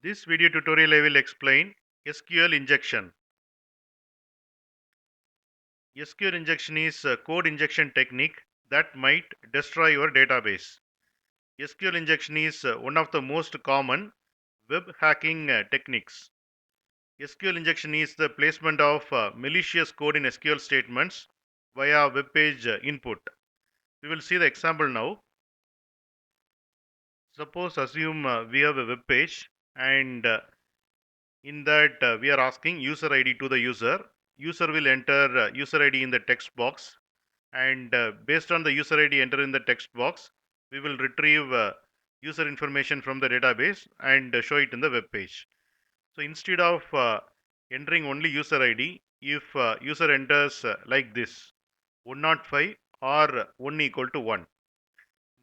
This video tutorial I will explain SQL injection. SQL injection is a code injection technique that might destroy your database. SQL injection is one of the most common web hacking techniques. SQL injection is the placement of malicious code in SQL statements via web page input. We will see the example now. Suppose assume we have a web page and in that we are asking user ID to the user. User will enter user ID in the text box, and based on the user ID enter in the text box, we will retrieve user information from the database and show it in the web page. So instead of entering only user ID, if user enters like this 105 or 1 equal to 1,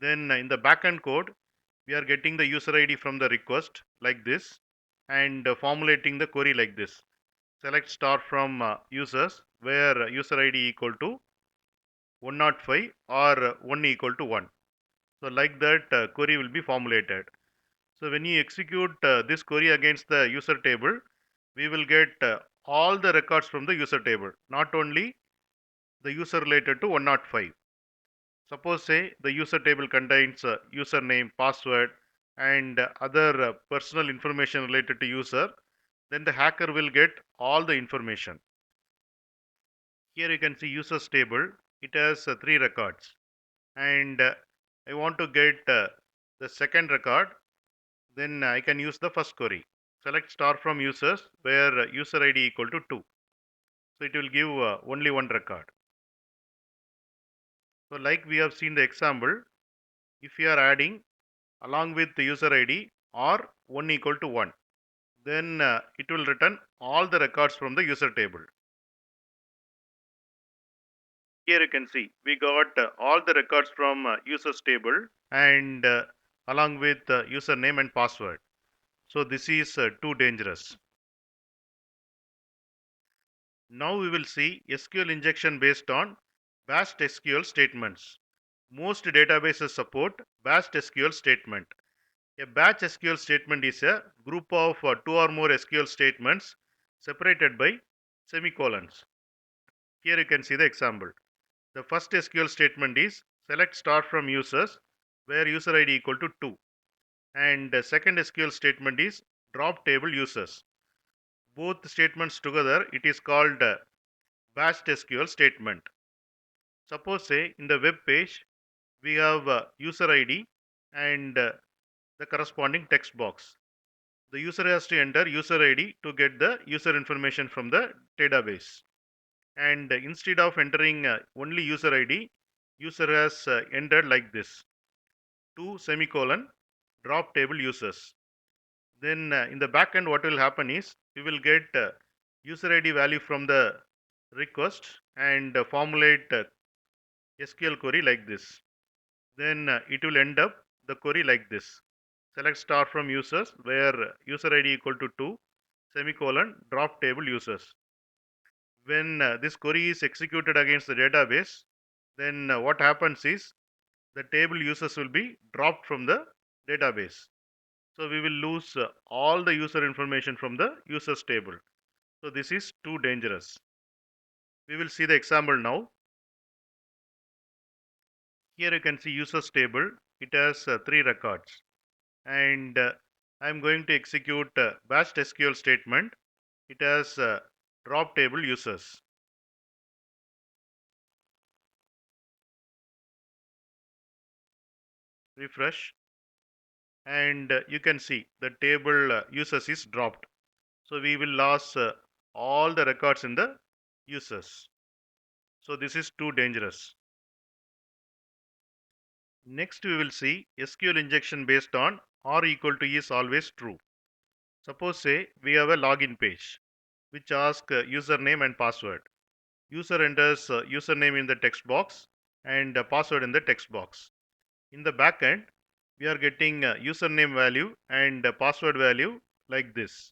then in the backend code we are getting the user ID from the request like this and formulating the query like this. Select star from users where user ID equal to 105 or 1 equal to 1. So like that query will be formulated. So when you execute this query against the user table, we will get all the records from the user table, not only the user related to 105. Suppose say the user table contains username, password and other personal information related to user, then the hacker will get all the information. Here you can see users table. It has 3 records, and I want to get the second record. Then I can use the first query. Select star from users where user ID equal to 2. So it will give only one record. So like we have seen the example, if you are adding along with the user ID or 1 equal to 1, then it will return all the records from the user table. Here you can see we got all the records from users table and along with username and password. So this is too dangerous. Now we will see SQL injection based on batch SQL statements. Most databases support batch SQL statement. A batch SQL statement is a group of 2 or more SQL statements separated by semicolons. Here you can see the example. The first SQL statement is select star from users where user ID equal to 2, and the second SQL statement is drop table users. Both statements together it is called batch SQL statement. Suppose say in the web page we have user ID and the corresponding text box. The user has to enter user ID to get the user information from the database. And instead of entering only user ID, user has entered like this 2 semicolon drop table users. Then in the backend what will happen is we will get user ID value from the request and formulate SQL query like this. Then it will end up the query like this. Select star from users where user ID equal to 2 semicolon drop table users. When this query is executed against the database, then what happens is the table users will be dropped from the database. So we will lose all the user information from the users table. So this is too dangerous. We will see the example now. Here you can see users table. It has 3 records, and I am going to execute batch SQL statement. It has drop table users. Refresh, and you can see the table users is dropped. So we will lose all the records in the users. So this is too dangerous. Next we will see SQL injection based on R equal to is always true. Suppose say we have a login page which asks username and password. User enters username in the text box and password in the text box. In the backend, we are getting username value and password value like this.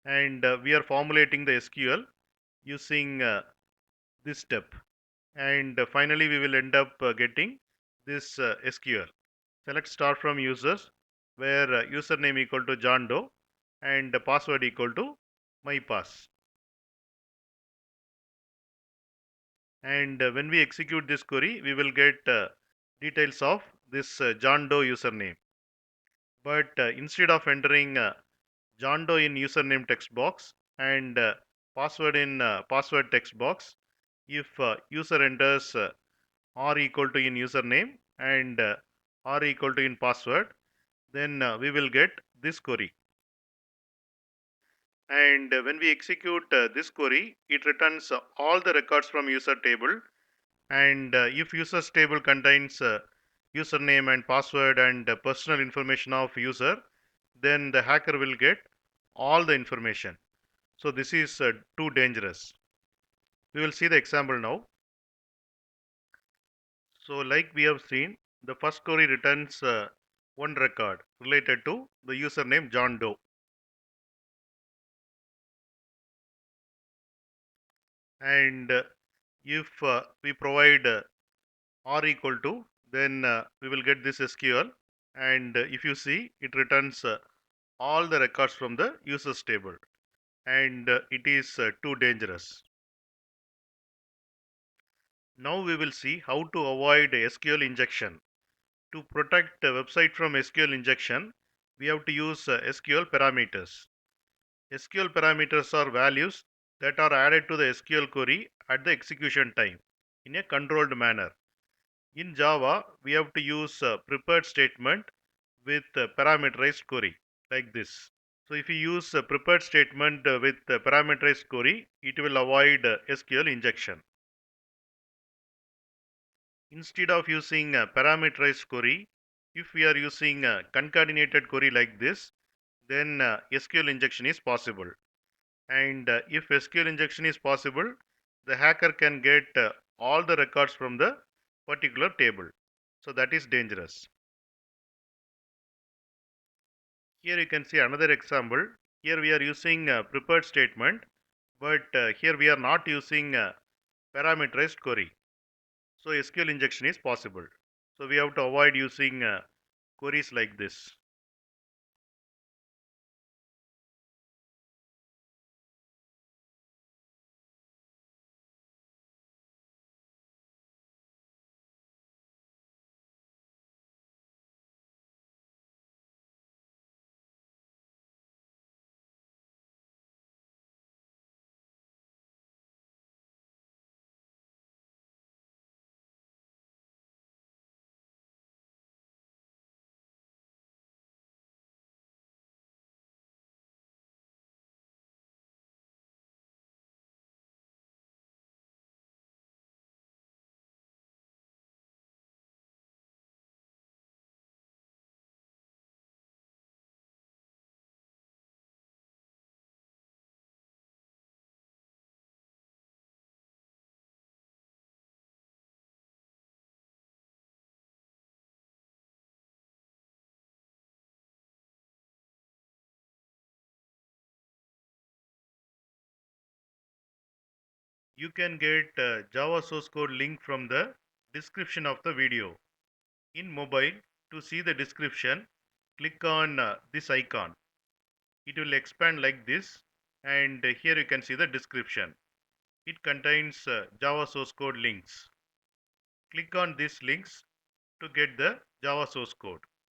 And we are formulating the SQL using this step. And finally, we will end up getting this SQL. Select star from users where username equal to John Doe and the password equal to my pass. And when we execute this query, we will get details of this John Doe username. But instead of entering John Doe in username text box and password in password text box, if user enters r equal to in username and r equal to in password, then we will get this query. And when we execute this query, it returns all the records from user table. And if users table contains username and password and personal information of user, then the hacker will get all the information. So this is too dangerous. We will see the example now. So like we have seen, the first query returns one record related to the username John Doe. And if we provide r equal to, then we will get this SQL. And if you see, it returns all the records from the users table. And it is too dangerous. Now we will see how to avoid SQL injection. To protect a website from SQL injection, we have to use SQL parameters. SQL parameters are values that are added to the SQL query at the execution time in a controlled manner. In Java, we have to use prepared statement with parameterized query like this. So if you use a prepared statement with parameterized query, it will avoid SQL injection. Instead of using a parameterized query, if we are using a concatenated query like this, then SQL injection is possible. And if SQL injection is possible, the hacker can get all the records from the particular table. So that is dangerous. Here you can see another example. Here we are using a prepared statement, but here we are not using a parameterized query. So SQL injection is possible. So we have to avoid using queries like this. You can get Java source code link from the description of the video. In mobile, to see the description, click on this icon. It will expand like this, and here you can see the description. It contains Java source code links. Click on these links to get the Java source code.